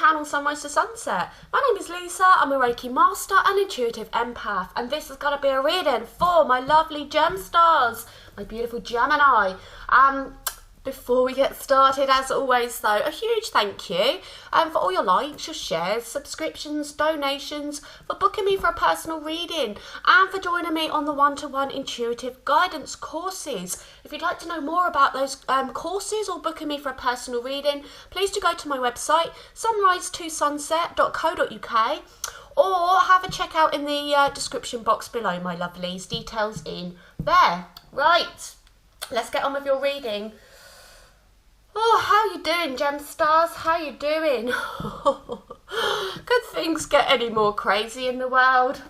channel Sunrise to Sunset. My name is Lisa, I'm a Reiki Master and Intuitive Empath, and this is going to be a reading for my lovely gem stars, my beautiful Gemini. Before we get started, as always though, a huge thank you for all your likes, your shares, subscriptions, donations, for booking me for a personal reading, and for joining me on the one-to-one intuitive guidance courses. If you'd like to know more about those courses or booking me for a personal reading, please do go to my website, sunrisetosunset.co.uk, or have a check out in the description box below, my lovelies. Details in there. Right, let's get on with your reading. Oh, how you doing, gem stars? How you doing? Could things get any more crazy in the world?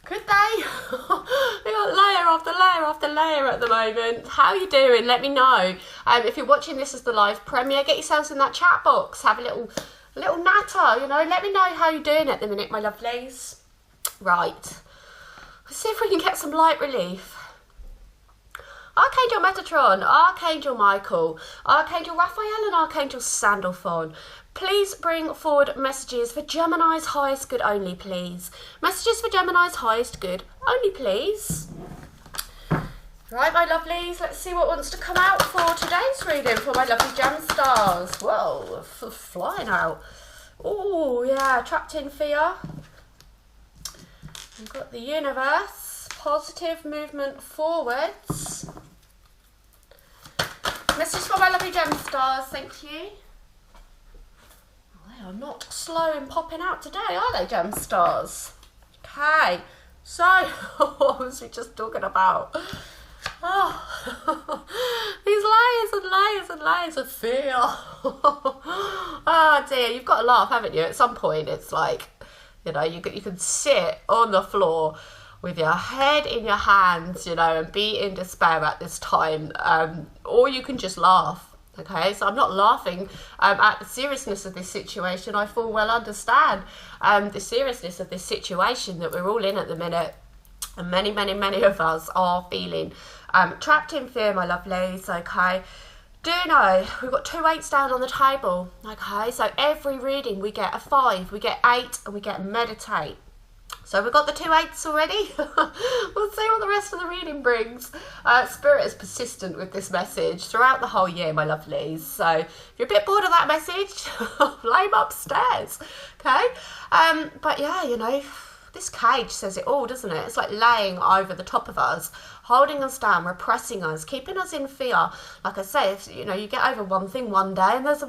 Could they? We got layer after layer after layer at the moment. How you doing? Let me know. If you're watching this as the live premiere, get yourselves in that chat box. Have a little natter, you know. Let me know how you're doing at the minute, my lovelies. Right. Let's see if we can get some light relief. Archangel Metatron, Archangel Michael, Archangel Raphael and Archangel Sandalphon. Please bring forward messages for Gemini's highest good only, please. Messages for Gemini's highest good only, please. Right, my lovelies, let's see what wants to come out for today's reading for my lovely gem stars. Whoa, flying out. Oh, yeah, trapped in fear. We've got the universe, positive movement forwards. Message for my lovely gem stars, thank you. They are not slow in popping out today, are they, gem stars? Okay, so what was we just talking about? Oh, these layers and layers and layers of fear. Oh dear, you've got to laugh, haven't you? At some point, it's like, you know, you can sit on the floor with your head in your hands, you know, and be in despair at this time, or you can just laugh. Okay, so I'm not laughing at the seriousness of this situation. I full well understand the seriousness of this situation that we're all in at the minute, and many of us are feeling trapped in fear, my lovelies. Okay, do you know we've got 2 8s down on the table? Okay, so every reading we get a 5, we get 8, and we get meditate. So we've got the 2 8s already. We'll see what the rest of the reading brings. Spirit is persistent with this message throughout the whole year, my lovelies. So if you're a bit bored of that message, blame upstairs. Okay? But yeah, you know, this cage says it all, doesn't it? It's like laying over the top of us, holding us down, repressing us, keeping us in fear. Like I say, if, you know, you get over one thing one day and there's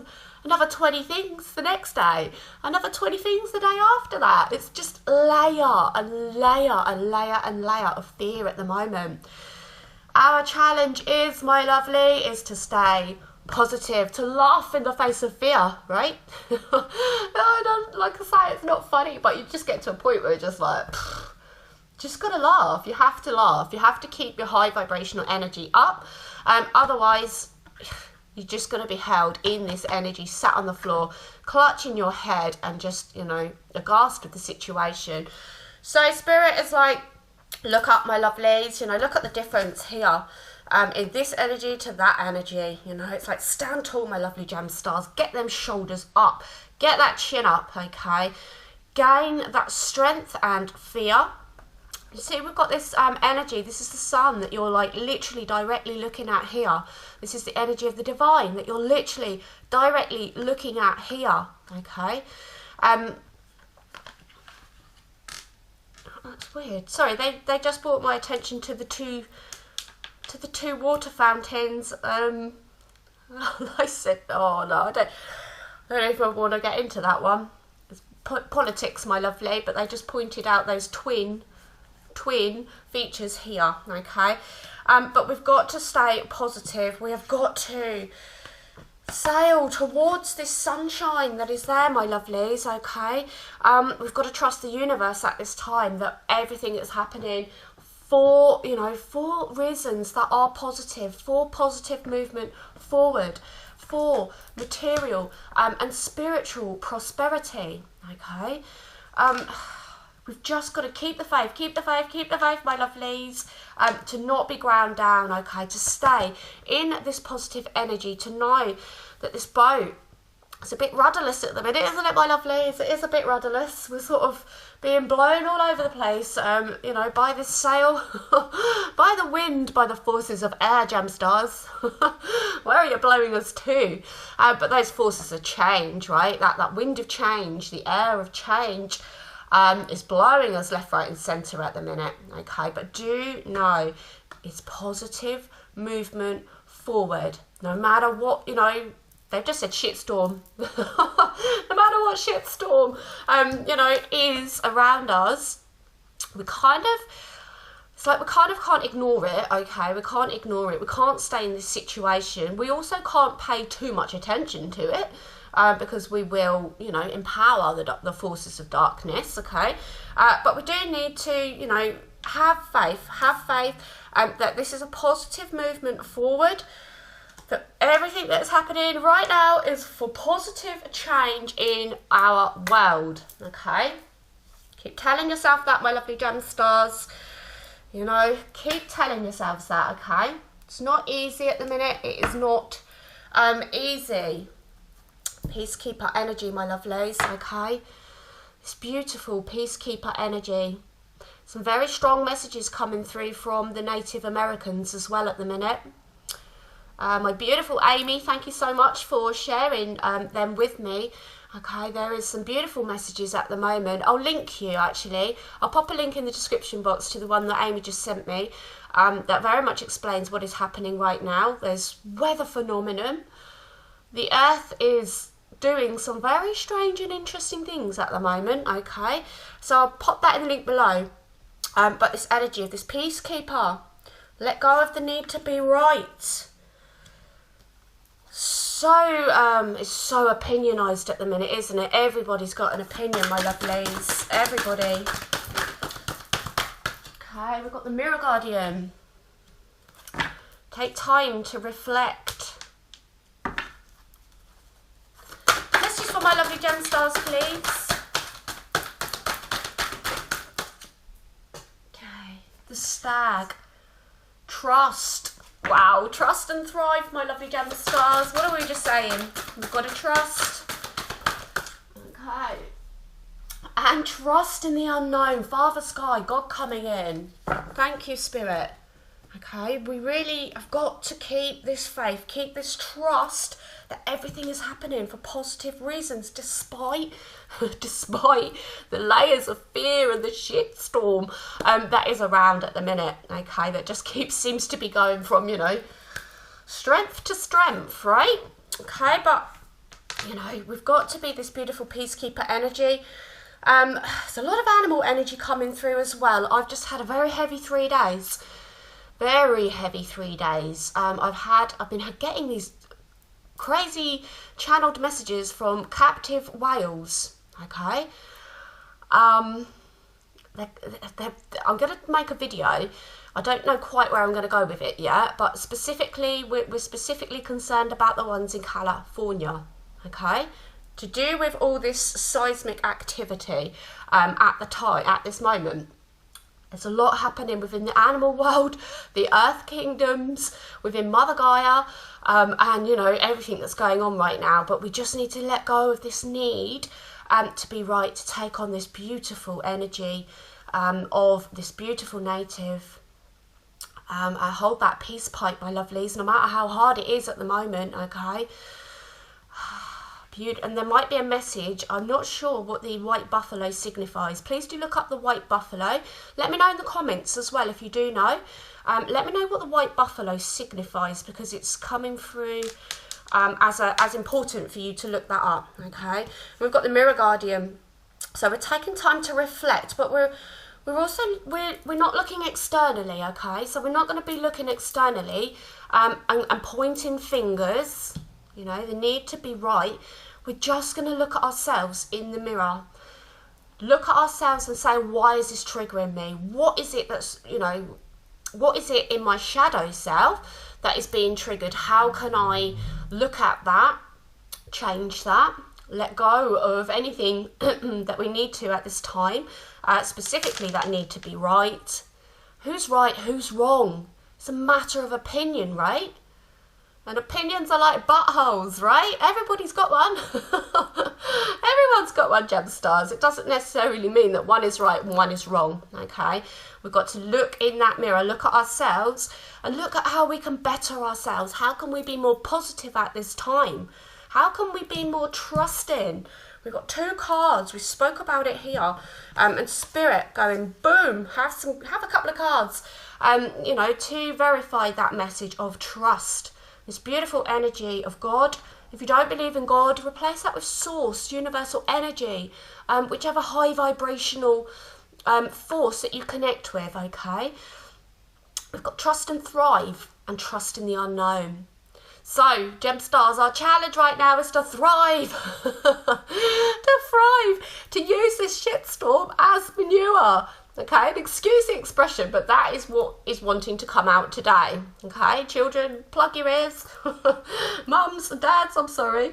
another 20 things the next day, another 20 things the day after that. It's just layer and layer and layer and layer of fear at the moment. Our challenge is, my lovely, is to stay positive, to laugh in the face of fear, right? Like I say, it's not funny, but you just get to a point where you're just like, just gotta laugh. You have to laugh. You have to keep your high vibrational energy up. Otherwise, you're just going to be held in this energy, sat on the floor, clutching your head and just, you know, aghast with the situation. So Spirit is like, look up, my lovelies, you know, look at the difference here in this energy to that energy. You know, it's like, stand tall, my lovely gem stars. Get them shoulders up. Get that chin up, okay? Gain that strength and fear. You see, we've got this energy. This is the sun that you're like literally directly looking at here. This is the energy of the divine that you're literally directly looking at here. Okay. That's weird. Sorry, they just brought my attention to the two water fountains. I said, oh no, I don't even want to get into that one. It's politics, my lovely, but they just pointed out those twin features here, okay? But we've got to stay positive. We have got to sail towards this sunshine that is there, my lovelies, okay? We've got to trust the universe at this time, that everything is happening for, you know, for reasons that are positive, for positive movement forward, for material and spiritual prosperity, okay? We've just got to keep the faith, my lovelies, to not be ground down, okay, to stay in this positive energy, to know that this boat It's a bit rudderless at the minute, isn't it, my lovelies? It is a bit rudderless. We're sort of being blown all over the place, you know, by this sail, by the wind, by the forces of air, gem stars. Where are you blowing us to? But those forces of change, right? That wind of change, the air of change, is blowing us left, right and centre at the minute, okay? But do know it's positive movement forward. No matter what, you know, they've just said shitstorm. No matter what shitstorm, you know, is around us, we kind of can't ignore it, okay? We can't ignore it. We can't stay in this situation. We also can't pay too much attention to it, because we will, you know, empower the forces of darkness, okay? But we do need to, you know, have faith that this is a positive movement forward, that everything that's happening right now is for positive change in our world, okay? Keep telling yourself that, my lovely gem stars. You know, keep telling yourselves that, okay? It's not easy at the minute. It is not easy. Peacekeeper energy, my lovelies, okay? It's beautiful peacekeeper energy. Some very strong messages coming through from the Native Americans as well at the minute. My beautiful Amy, thank you so much for sharing them with me. Okay, there is some beautiful messages at the moment. I'll link you, actually. I'll pop a link in the description box to the one that Amy just sent me. That very much explains what is happening right now. There's weather phenomenon. The Earth is doing some very strange and interesting things at the moment, okay? So I'll pop that in the link below. But this energy of this peacekeeper, let go of the need to be right. So, it's so opinionised at the minute, isn't it? Everybody's got an opinion, my lovelies. Everybody. Okay, we've got the Mirror Guardian. Take time to reflect. Message for my lovely gem stars, please. Okay, the Stag. Trust. Wow, trust and thrive, my lovely gem stars. What are we just saying? We've got to trust. Okay. And trust in the unknown. Father Sky, God coming in. Thank you, Spirit. Okay, we really have got to keep this faith, keep this trust that everything is happening for positive reasons, despite the layers of fear and the shitstorm that is around at the minute, okay, that just seems to be going from, you know, strength to strength, right? Okay, but, you know, we've got to be this beautiful peacekeeper energy. There's a lot of animal energy coming through as well. I've just had a very heavy 3 days. Very heavy 3 days. I've been getting these crazy channeled messages from captive whales, okay? I'm going to make a video. I don't know quite where I'm going to go with it yet, but specifically, we're specifically concerned about the ones in California, okay? To do with all this seismic activity at this moment. There's a lot happening within the animal world, the earth kingdoms, within Mother Gaia, and, you know, everything that's going on right now. But we just need to let go of this need to be right, to take on this beautiful energy of this beautiful native. I hold that peace pipe, my lovelies, no matter how hard it is at the moment, okay? And there might be a message. I'm not sure what the white buffalo signifies. Please do look up the white buffalo. Let me know in the comments as well if you do know. Let me know what the white buffalo signifies, because it's coming through as important for you to look that up. Okay, we've got the Mirror Guardian. So we're taking time to reflect, but we're not looking externally. Okay, so we're not going to be looking externally and pointing fingers. You know, the need to be right. We're just going to look at ourselves in the mirror. Look at ourselves and say, why is this triggering me? What is it that's, you know, what is it in my shadow self that is being triggered? How can I look at that, change that, let go of anything that we need to at this time, specifically that need to be right. Who's right, who's wrong? It's a matter of opinion, right? And opinions are like buttholes, right? Everybody's got one. Everyone's got one, gem stars. It doesn't necessarily mean that one is right and one is wrong, okay? We've got to look in that mirror, look at ourselves, and look at how we can better ourselves. How can we be more positive at this time? How can we be more trusting? We've got 2 cards. We spoke about it here. And Spirit going, boom, have a couple of cards, you know, to verify that message of trust. This beautiful energy of God. If you don't believe in God, replace that with source, universal energy, whichever high vibrational force that you connect with, okay? We've got trust and thrive, and trust in the unknown. So, gem stars, our challenge right now is to thrive. To thrive. To use this shitstorm as manure. Okay, and excuse the expression, but that is what is wanting to come out today. Okay, children, plug your ears. Mums and dads, I'm sorry.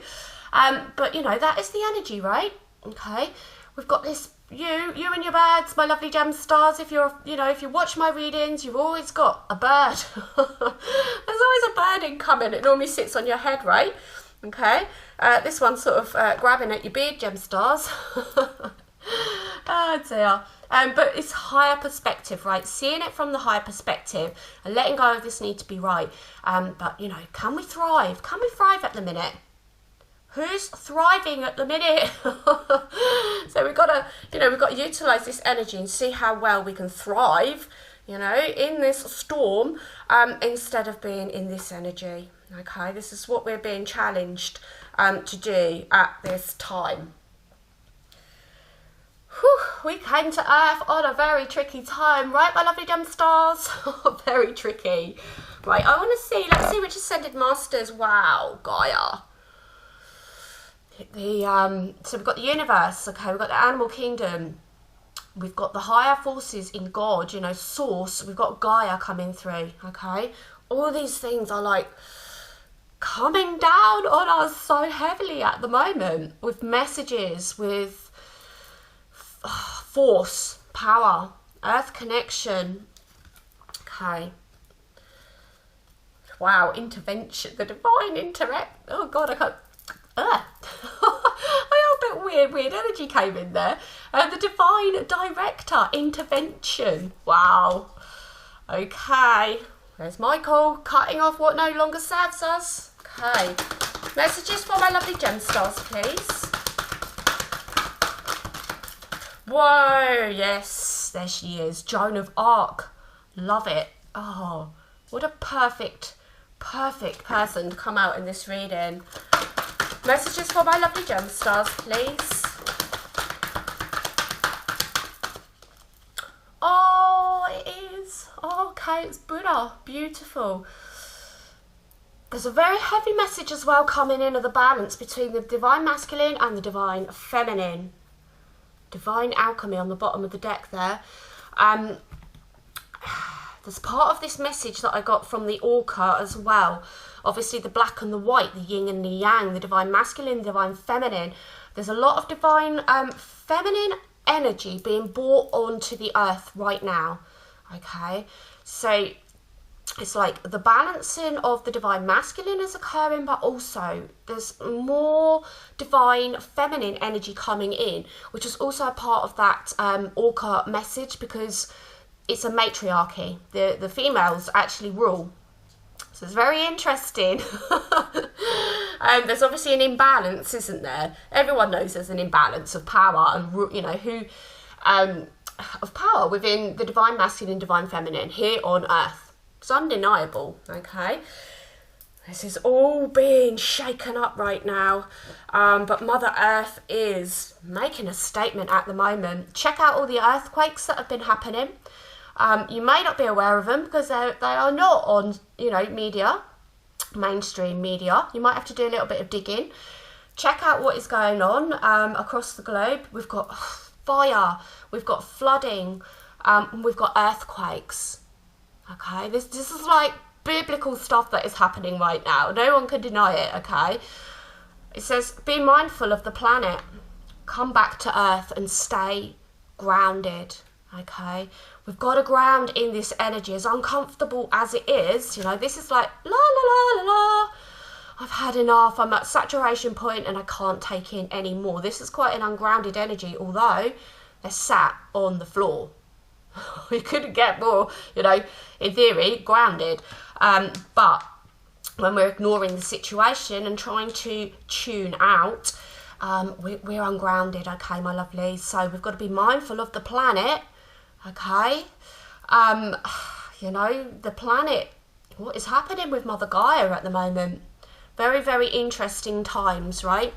But, you know, that is the energy, right? Okay, we've got this, you and your birds, my lovely gem stars. If you're, you know, if you watch my readings, you've always got a bird. There's always a bird incoming. It normally sits on your head, right? Okay, this one's sort of grabbing at your beard, gem stars. Oh dear. But it's higher perspective, right? Seeing it from the higher perspective and letting go of this need to be right. But, you know, can we thrive? Can we thrive at the minute? Who's thriving at the minute? So we've got to, you know, we've got to utilise this energy and see how well we can thrive, you know, in this storm, instead of being in this energy. Okay, this is what we're being challenged to do at this time. Whew, we came to Earth on a very tricky time, right, my lovely gem stars? Very tricky. Right, I want to see, let's see which Ascended Masters. Wow, Gaia. So we've got the universe, okay, we've got the animal kingdom, we've got the higher forces in God, you know, source, we've got Gaia coming through, okay? All these things are like coming down on us so heavily at the moment with messages, with force, power, earth connection, okay. Wow, intervention, the divine interact. Oh God, I can't. I felt a bit weird energy came in there. The divine director, intervention. Wow. Okay. There's Michael cutting off what no longer serves us. Okay. Messages for my lovely gem stars, please. Whoa, yes, there she is. Joan of Arc. Love it. Oh, what a perfect person to come out in this reading. Messages for my lovely gem stars, please. Oh, it is. Oh, okay, it's Buddha. Beautiful. There's a very heavy message as well coming in of the balance between the divine masculine and the divine feminine. Divine alchemy on the bottom of the deck there. There's part of this message that I got from the Orca as well. Obviously the black and the white, the yin and the yang, the divine masculine, the divine feminine. There's a lot of divine feminine energy being brought onto the earth right now. Okay, so it's like the balancing of the divine masculine is occurring, but also there's more divine feminine energy coming in, which is also a part of that Orca message, because it's a matriarchy. The females actually rule. So it's very interesting. There's obviously an imbalance, isn't there? Everyone knows there's an imbalance of power and, you know, who of power within the divine masculine and divine feminine here on Earth. It's undeniable, okay? This is all being shaken up right now, but Mother Earth is making a statement at the moment. Check out all the earthquakes that have been happening. You may not be aware of them because they are not on, you know, media, mainstream media. You might have to do a little bit of digging. Check out what is going on across the globe. We've got fire, we've got flooding, we've got earthquakes. Okay, this is like biblical stuff that is happening right now. No one can deny it, okay? It says, be mindful of the planet. Come back to Earth and stay grounded, okay? We've got to ground in this energy, as uncomfortable as it is. You know, this is like, la, la, la, la, la. I've had enough, I'm at saturation point and I can't take in any more. This is quite an ungrounded energy, although they're sat on the floor. We couldn't get more, you know, in theory, grounded. But when we're ignoring the situation and trying to tune out, we're ungrounded, okay, my lovelies. So we've got to be mindful of the planet, okay. You know, the planet, what is happening with Mother Gaia at the moment? Very, very interesting times, right?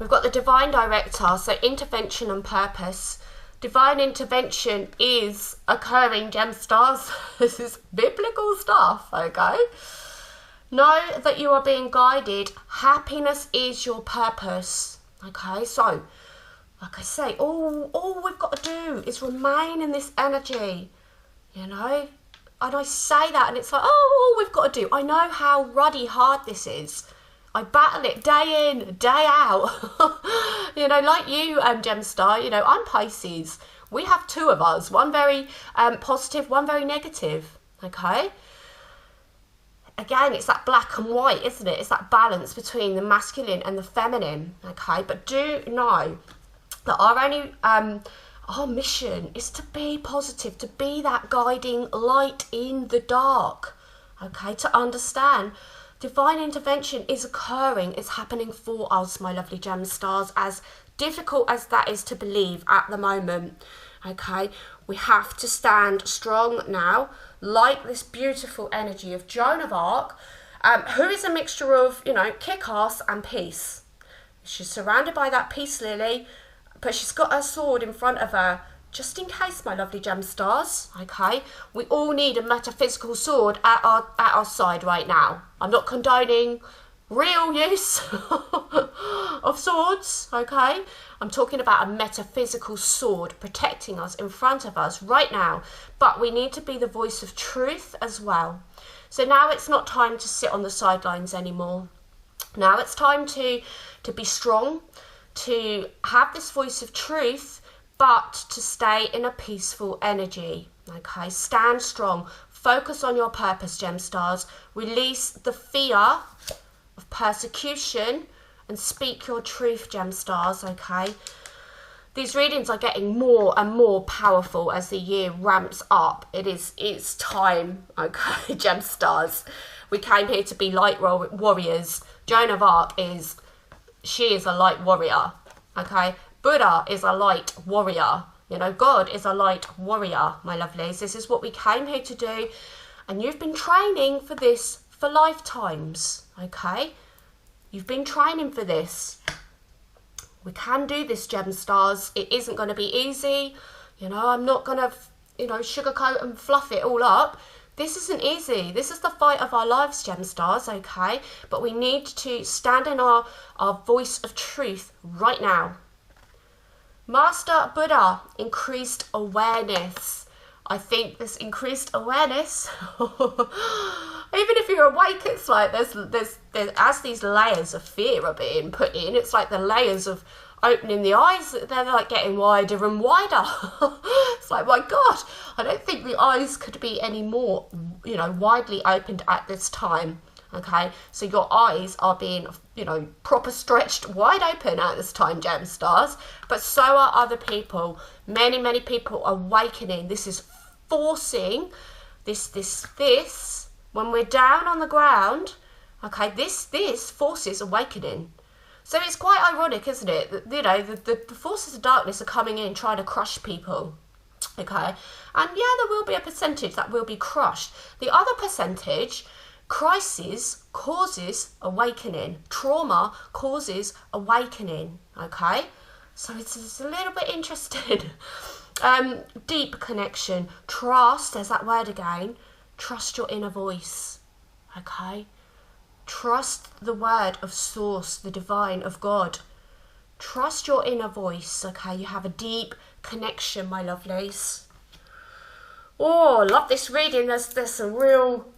We've got the divine director, so intervention and purpose. Divine intervention is occurring, gem stars. This is biblical stuff, okay? Know that you are being guided. Happiness is your purpose, okay? So, like I say, all we've got to do is remain in this energy, you know? And I say that and it's like, oh, all we've got to do. I know how ruddy hard this is. I battle it day in, day out. You know, like you, Gemstar, you know, I'm Pisces. We have two of us, one very positive, one very negative, okay? Again, it's that black and white, isn't it? It's that balance between the masculine and the feminine, okay? But do know that our mission is to be positive, to be that guiding light in the dark, okay? To understand divine intervention is occurring, it's happening for us, my lovely gem stars, as difficult as that is to believe at the moment, okay? We have to stand strong now, like this beautiful energy of Joan of Arc, who is a mixture of, you know, kick-ass and peace. She's surrounded by that peace lily, but she's got her sword in front of her, just in case, my lovely gem stars, okay? We all need a metaphysical sword at our side right now. I'm not condoning real use of swords, okay? I'm talking about a metaphysical sword protecting us in front of us right now. But we need to be the voice of truth as well. So now it's not time to sit on the sidelines anymore. Now it's time to be strong, to have this voice of truth, but to stay in a peaceful energy, okay? Stand strong. Focus on your purpose, gem stars. Release the fear of persecution and speak your truth, gem stars, okay? These readings are getting more and more powerful as the year ramps up. It's time, okay, gem stars. We came here to be light warriors. Joan of Arc she is a light warrior, okay? Buddha is a light warrior. You know, God is a light warrior, my lovelies. This is what we came here to do. And you've been training for this for lifetimes, okay? You've been training for this. We can do this, gem stars. It isn't going to be easy. You know, I'm not going to, you know, sugarcoat and fluff it all up. This isn't easy. This is the fight of our lives, gem stars, okay? But we need to stand in our voice of truth right now. Master Buddha, increased awareness. I think this increased awareness, even if you're awake, it's like there's as these layers of fear are being put in, it's like the layers of opening the eyes, they're like getting wider and wider. It's like, my God, I don't think the eyes could be any more, you know, widely opened at this time. Okay, so your eyes are being, you know, proper stretched wide open at this time, gem stars, but so are other people. Many people are awakening. This is forcing this when we're down on the ground, okay, this forces awakening. So it's quite ironic, isn't it, that, you know, the forces of darkness are coming in trying to crush people, okay? And yeah, there will be a percentage that will be crushed. The other percentage, crisis causes awakening. Trauma causes awakening, okay? So it's a little bit interesting. Deep connection. Trust, there's that word again. Trust your inner voice, okay? Trust the word of source, the divine, of God. Trust your inner voice, okay? You have a deep connection, my lovelies. Oh, love this reading. There's some real...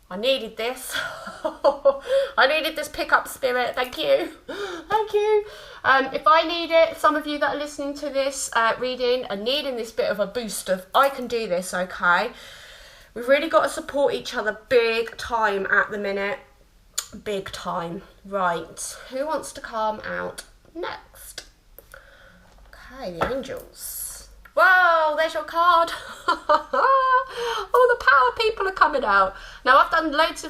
I needed this. I needed this pickup spirit. Thank you. Thank you. If I need it, some of you that are listening to this reading are needing this bit of a boost of, I can do this, okay? We've really got to support each other big time at the minute. Big time. Right, who wants to come out next? Okay, the angels. Whoa, there's your card. All the power people are coming out. Now, I've done loads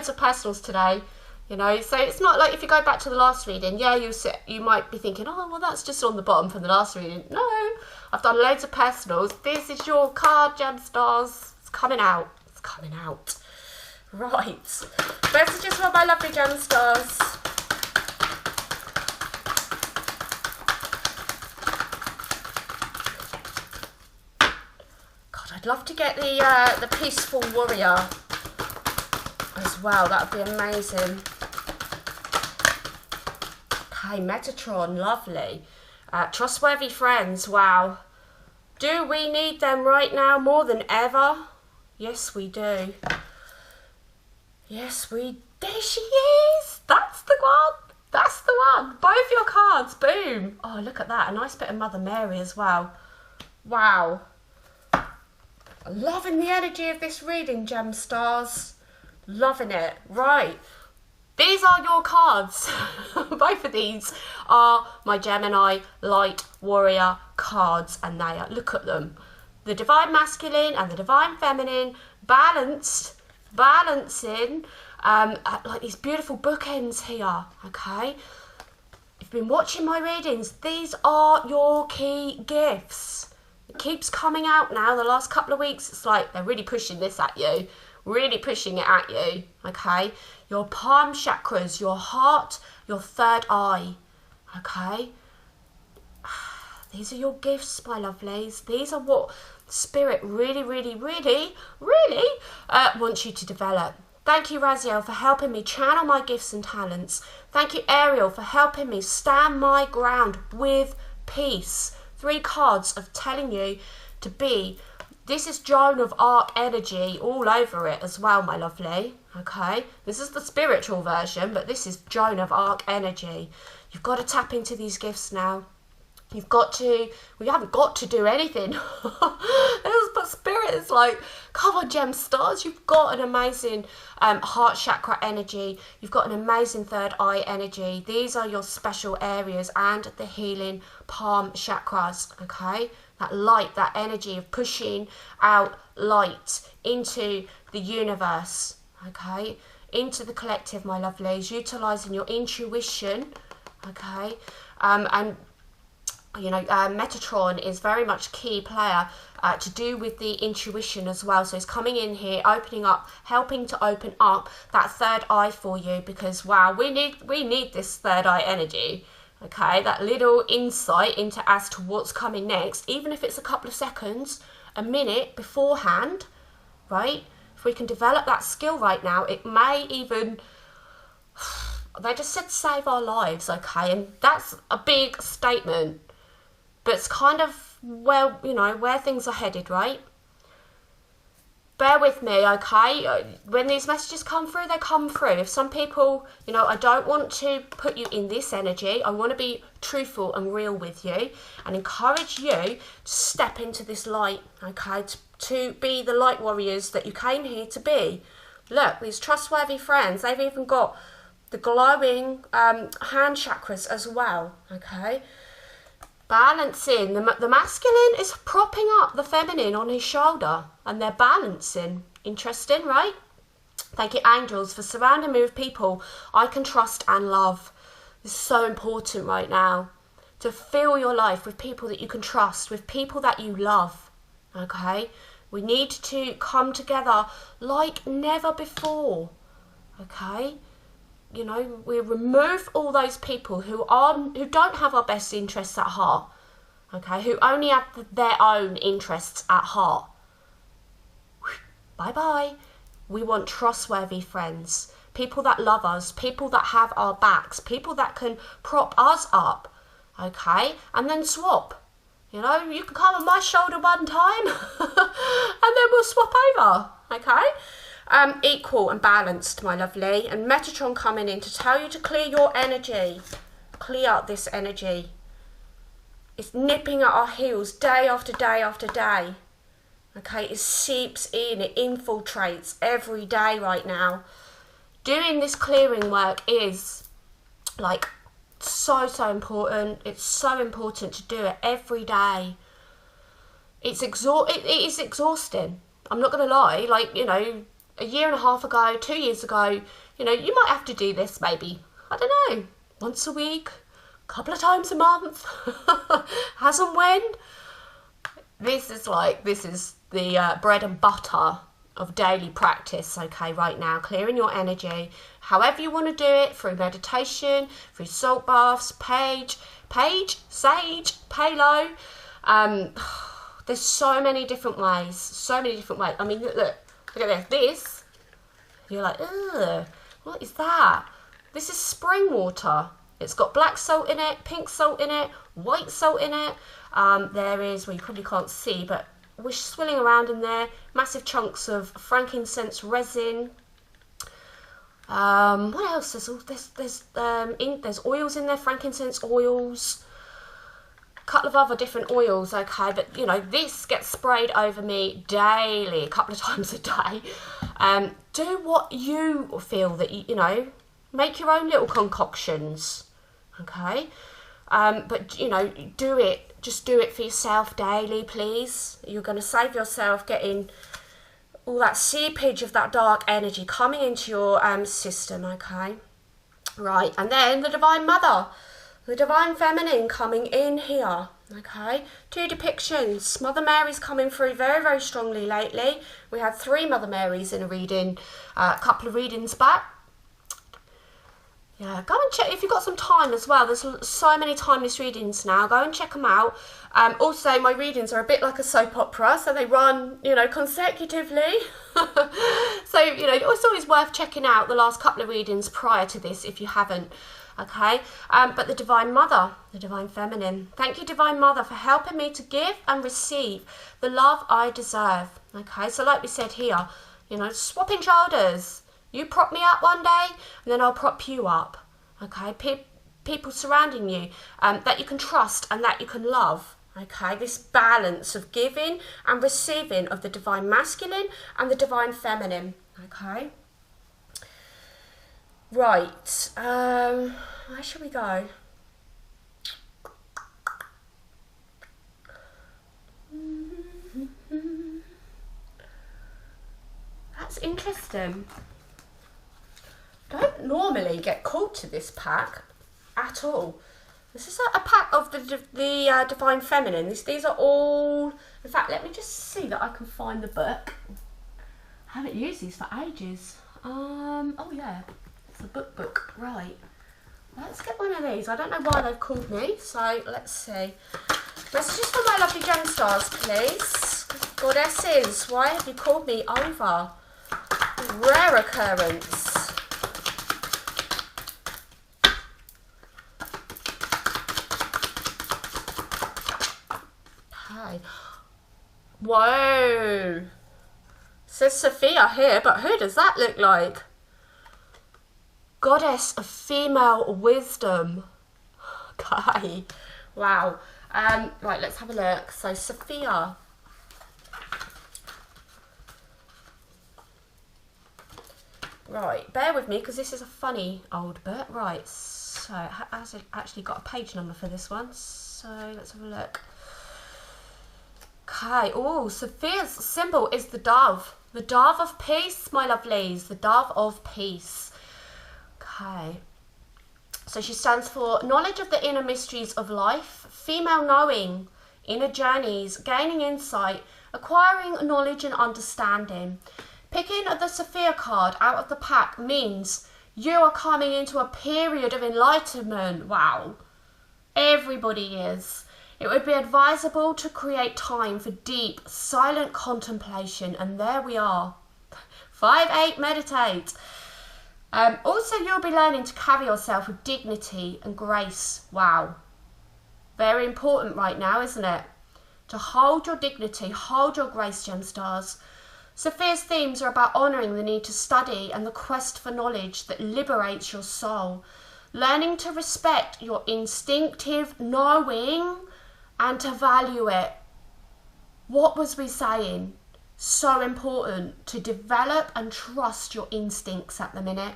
of personals today, you know, so it's not like if you go back to the last reading, yeah, you might be thinking, oh, well, that's just on the bottom from the last reading. No, I've done loads of personals. This is your card, gem stars. It's coming out. It's coming out. Right, messages for my lovely gem stars. God, I'd love to get the peaceful warrior as well. That would be amazing. Okay, Metatron, lovely. Trustworthy friends, wow. Do we need them right now more than ever? Yes, we do. Yes, there she is. That's the one. That's the one. Both your cards. Boom. Oh, look at that. A nice bit of Mother Mary as well. Wow. Loving the energy of this reading, gem stars. Loving it. Right. These are your cards. Both of these are my Gemini Light Warrior cards. And they are, look at them. The Divine Masculine and the Divine Feminine balancing like these beautiful bookends here. Okay, if you've been watching my readings, these are your key gifts. It keeps coming out now. The last couple of weeks, it's like they're really pushing this at you, really pushing it at you. Okay, your palm chakras, your heart, your third eye. Okay, these are your gifts, my lovelies. These are what Spirit really wants you to develop. Thank you, Raziel, for helping me channel my gifts and talents. Thank you, Ariel, for helping me stand my ground with peace. 3 cards of telling you to be. This is Joan of Arc energy all over it as well, my lovely. Okay, this is the spiritual version, but this is Joan of Arc energy. You've got to tap into these gifts now. You've got to, we haven't got to do anything. But Spirit is like, come on, gem stars, you've got an amazing heart chakra energy. You've got an amazing third eye energy. These are your special areas and the healing palm chakras, okay? That light, that energy of pushing out light into the universe, okay? Into the collective, my lovelies, utilising your intuition, okay? And you know, Metatron is very much key player to do with the intuition as well. So he's coming in here, opening up, helping to open up that third eye for you, because wow, we need this third eye energy. Okay, that little insight into as to what's coming next, even if it's a couple of seconds, a minute beforehand, right? If we can develop that skill right now, it may even, they just said save our lives, okay? And that's a big statement. But it's kind of where, you know, where things are headed, right? Bear with me, okay? When these messages come through, they come through. If some people, you know, I don't want to put you in this energy. I want to be truthful and real with you and encourage you to step into this light, okay? To be the light warriors that you came here to be. Look, these trustworthy friends, they've even got the glowing hand chakras as well, okay? Balancing. The masculine is propping up the feminine on his shoulder and they're balancing. Interesting, right? Thank you, angels, for surrounding me with people I can trust and love. It's so important right now to fill your life with people that you can trust, with people that you love, okay? We need to come together like never before, okay? You know, we remove all those people who don't have our best interests at heart, okay, who only have their own interests at heart. Bye-bye. We want trustworthy friends, people that love us, people that have our backs, people that can prop us up, okay, and then swap. You know, you can come on my shoulder one time and then we'll swap over, okay? Equal and balanced, my lovely. And Metatron coming in to tell you to clear your energy. Clear this energy. It's nipping at our heels day after day after day. Okay, it seeps in, it infiltrates every day right now. doing this clearing work is like so important. It's so important to do it every day. It is exhausting. I'm not going to lie. Like, you know, a year and a half ago, 2 years ago, you know, you might have to do this maybe, I don't know, once a week, a couple of times a month, as and when. This is the bread and butter of daily practice, okay, right now. Clearing your energy, however you want to do it, through meditation, through salt baths, sage, palo. There's so many different ways, I mean, look at this. You're like, ugh, what is that? This is spring water. It's got black salt in it, pink salt in it, white salt in it. There is, well, you probably can't see, but we're swilling around in there. Massive chunks of frankincense resin. What else? There's oils in there, frankincense oils. Couple of other different oils, okay, but you know, this gets sprayed over me daily, a couple of times a day. Do what you feel that you know, make your own little concoctions, okay, but you know, just do it for yourself daily, please. You're going to save yourself getting all that seepage of that dark energy coming into your system, okay. Right, and then the Divine Mother, the Divine Feminine coming in here, okay. 2 depictions. Mother Mary's coming through very strongly lately. We had 3 Mother Marys in a reading, a couple of readings back. Yeah, go and check if you've got some time as well. There's so many timeless readings now. Go and check them out. Also, my readings are a bit like a soap opera, so they run, you know, consecutively. So, you know, it's always worth checking out the last couple of readings prior to this if you haven't. Okay, but the Divine Mother, the Divine Feminine. Thank you, Divine Mother, for helping me to give and receive the love I deserve. Okay, so like we said here, you know, swapping shoulders. You prop me up one day, and then I'll prop you up. Okay, people surrounding you that you can trust and that you can love. Okay, this balance of giving and receiving of the Divine Masculine and the Divine Feminine. Okay. Right, where shall we go? That's interesting. Don't normally get called to this pack at all. This is a pack of the Divine Feminine. These are all, in fact, let me just see that I can find the book. I haven't used these for ages. Oh yeah. The book, right. Let's get one of these. I don't know why they've called me, so let's see. Messages from my lovely gem stars, please. Goddesses, why have you called me over? Rare occurrence. Okay. Whoa. Says Sophia here, but who does that look like? Goddess of female wisdom. Okay. Wow. Right, let's have a look. So, Sophia. Right, bear with me because this is a funny old book. Right, so it has actually got a page number for this one. So, let's have a look. Okay. Oh, Sophia's symbol is the dove. The dove of peace, my lovelies. The dove of peace. Okay, so she stands for knowledge of the inner mysteries of life, female knowing, inner journeys, gaining insight, acquiring knowledge and understanding. Picking the Sophia card out of the pack means you are coming into a period of enlightenment. Wow, everybody is. It would be advisable to create time for deep, silent contemplation, and there we are. 5-8, meditate. Also, you'll be learning to carry yourself with dignity and grace. Wow. Very important right now, isn't it? To hold your dignity, hold your grace, gem stars. Sophia's themes are about honouring the need to study and the quest for knowledge that liberates your soul. Learning to respect your instinctive knowing and to value it. What was we saying? So important to develop and trust your instincts at the minute.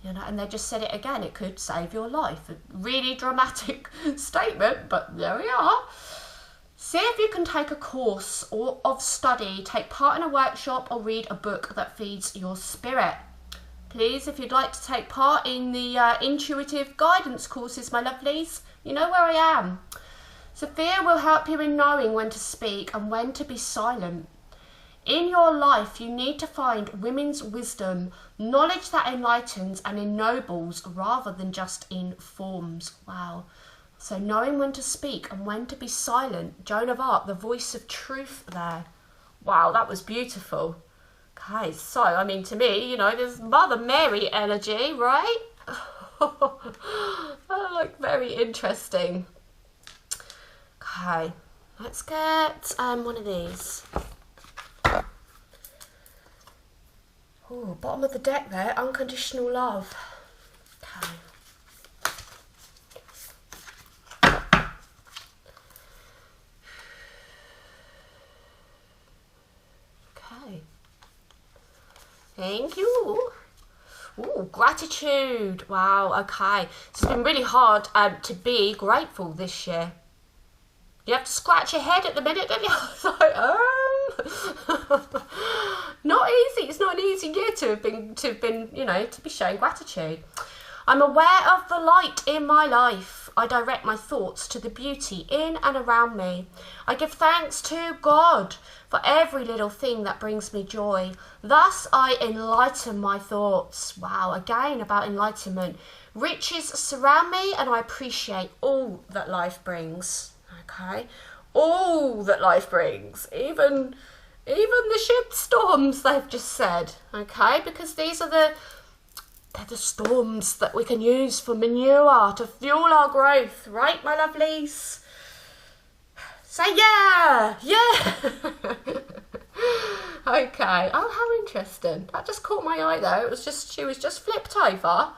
You know, and they just said it again, it could save your life. A really dramatic statement, but there we are. See if you can take a course of study, take part in a workshop, or read a book that feeds your spirit. Please, if you'd like to take part in the intuitive guidance courses, my lovelies, you know where I am. Sophia will help you in knowing when to speak and when to be silent. In your life, you need to find women's wisdom, knowledge that enlightens and ennobles rather than just informs. Wow. So knowing when to speak and when to be silent. Joan of Arc, the voice of truth there. Wow, that was beautiful. Okay, so, I mean, to me, you know, there's Mother Mary energy, right? Like, very interesting. Okay, let's get one of these. Oh, bottom of the deck there, unconditional love. Okay. Okay. Thank you. Ooh, gratitude. Wow, okay. It's been really hard to be grateful this year. You have to scratch your head at the minute, don't you? It's like, not easy. It's not an easy year to have been, you know, to be showing gratitude. I'm aware of the light in my life. I direct my thoughts to the beauty in and around me. I give thanks to God for every little thing that brings me joy. Thus, I enlighten my thoughts. Wow, again about enlightenment. Riches surround me and I appreciate all that life brings. Okay, all that life brings, even the shit storms they've just said. Okay, because these are they're the storms that we can use for manure to fuel our growth, right, my lovelies? Say yeah. Okay. Oh, how interesting. That just caught my eye though. It was just, she was just flipped over,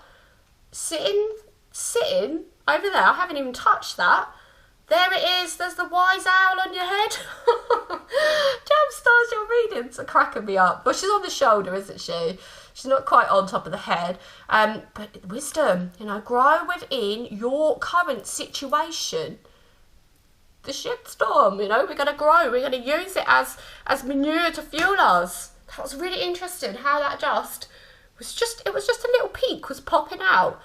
sitting over there. I haven't even touched that. There it is, there's the wise owl on your head. Gemstars, your readings are cracking me up. Well, she's on the shoulder, isn't she? She's not quite on top of the head. But wisdom, you know, grow within your current situation. The shitstorm, you know, we're going to grow. We're going to use it as manure to fuel us. That was really interesting how that it was just a little peak was popping out.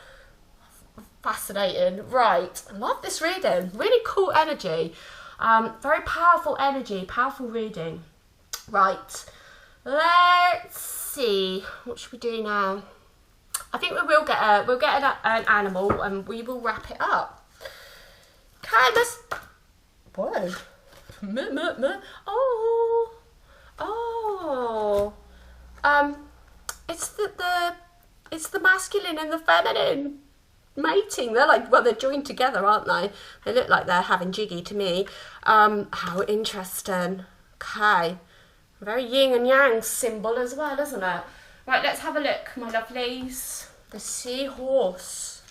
Fascinating. Right, I love this reading. Really cool energy. Very powerful energy, powerful reading. Right, let's see. What should we do now? I think we will get an animal and we will wrap it up. Okay, let's. Whoa. Oh. It's the masculine and the feminine mating. They're like, well, they're joined together, aren't they? They look like they're having jiggy to me. How interesting. Okay, very yin and yang symbol as well, isn't it? Right, let's have a look, my lovelies. The seahorse.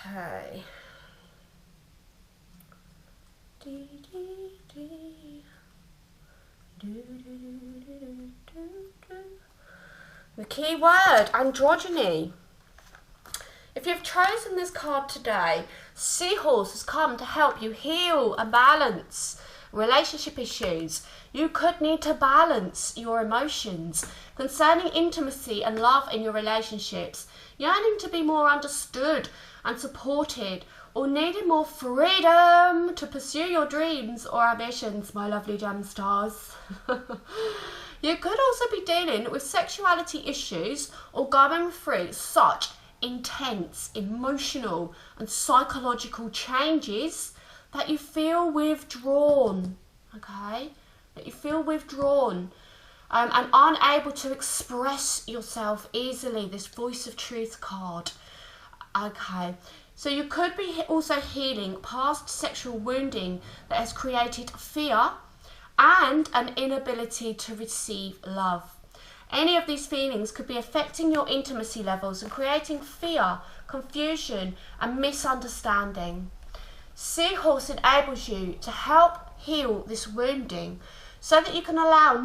Okay. The key word, androgyny. If you've chosen this card today, Seahorse has come to help you heal and balance relationship issues. You could need to balance your emotions concerning intimacy and love in your relationships, yearning to be more understood and supported, or needing more freedom to pursue your dreams or ambitions, my lovely gem stars. You could also be dealing with sexuality issues or going through such intense emotional and psychological changes that you feel withdrawn, okay? That you feel withdrawn and unable to express yourself easily, this voice of truth card, okay? So you could be also healing past sexual wounding that has created fear and an inability to receive love. Any of these feelings could be affecting your intimacy levels and creating fear, confusion, and misunderstanding. Seahorse enables you to help heal this wounding so that you can allow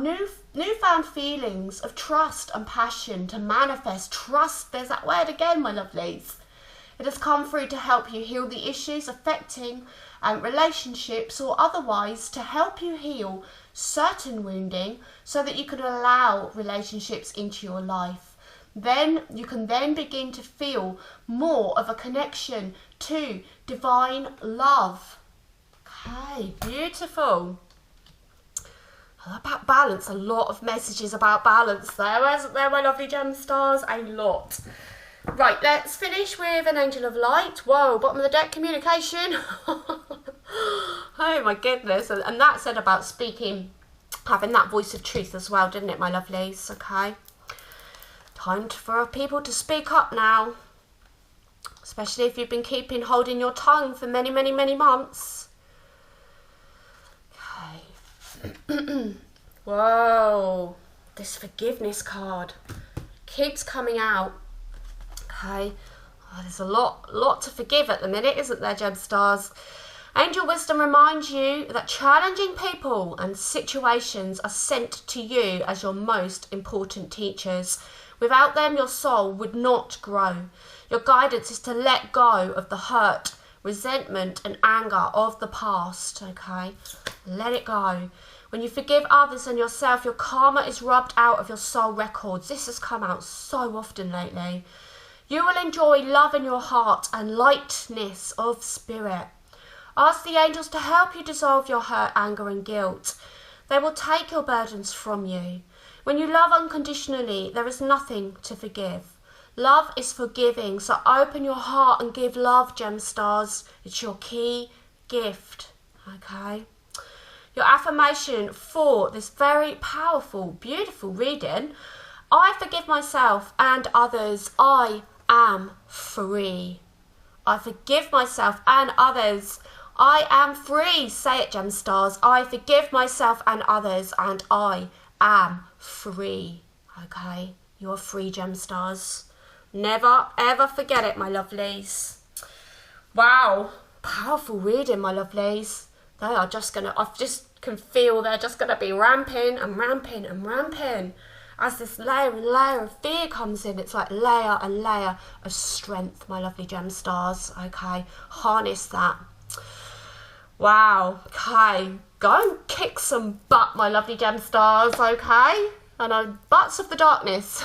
newfound feelings of trust and passion to manifest. Trust, there's that word again, my lovelies. It has come through to help you heal the issues affecting relationships, or otherwise to help you heal certain wounding so that you can allow relationships into your life. Then you can then begin to feel more of a connection to divine love. Okay, beautiful. About balance, a lot of messages about balance there, isn't there, my lovely gem stars? A lot. Right, let's finish with an angel of light. Whoa, bottom of the deck, communication. Oh my goodness. And that said about speaking, having that voice of truth as well, didn't it, my lovelies? Okay. Time for people to speak up now. Especially if you've been holding your tongue for many, many, many months. Okay. Whoa. This forgiveness card keeps coming out. Okay, there's a lot to forgive at the minute, isn't there, gem stars? Angel wisdom reminds you that challenging people and situations are sent to you as your most important teachers. Without them, your soul would not grow. Your guidance is to let go of the hurt, resentment and anger of the past. Okay, let it go. When you forgive others and yourself, your karma is rubbed out of your soul records. This has come out so often lately. You will enjoy love in your heart and lightness of spirit. Ask the angels to help you dissolve your hurt, anger and guilt. They will take your burdens from you. When you love unconditionally, there is nothing to forgive. Love is forgiving, so open your heart and give love, gem stars. It's your key gift, okay? Your affirmation for this very powerful, beautiful reading: I forgive myself and others. I am free. I forgive myself and others. I am free. Say it, gem stars. I forgive myself and others, and I am free. Okay, you're free, gem stars. Never ever forget it, my lovelies. Wow, powerful reading, my lovelies. They are just gonna, I just can feel they're just gonna be ramping and ramping and ramping. As this layer and layer of fear comes in, it's like layer and layer of strength, my lovely gem stars. Okay, harness that. Wow, okay, go and kick some butt, my lovely gem stars, okay? And butts of the darkness.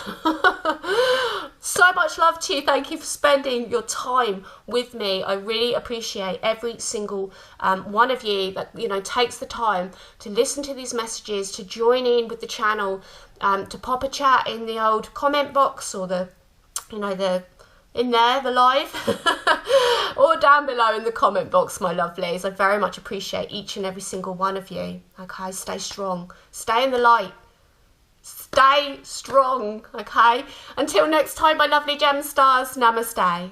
So much love to you. Thank you for spending your time with me. I really appreciate every single one of you that, you know, takes the time to listen to these messages, to join in with the channel, to pop a chat in the old comment box, or the, you know, the live, or down below in the comment box, my lovelies. I very much appreciate each and every single one of you. Okay, stay strong, stay in the light. Stay strong, okay? Until next time, my lovely gem stars, namaste.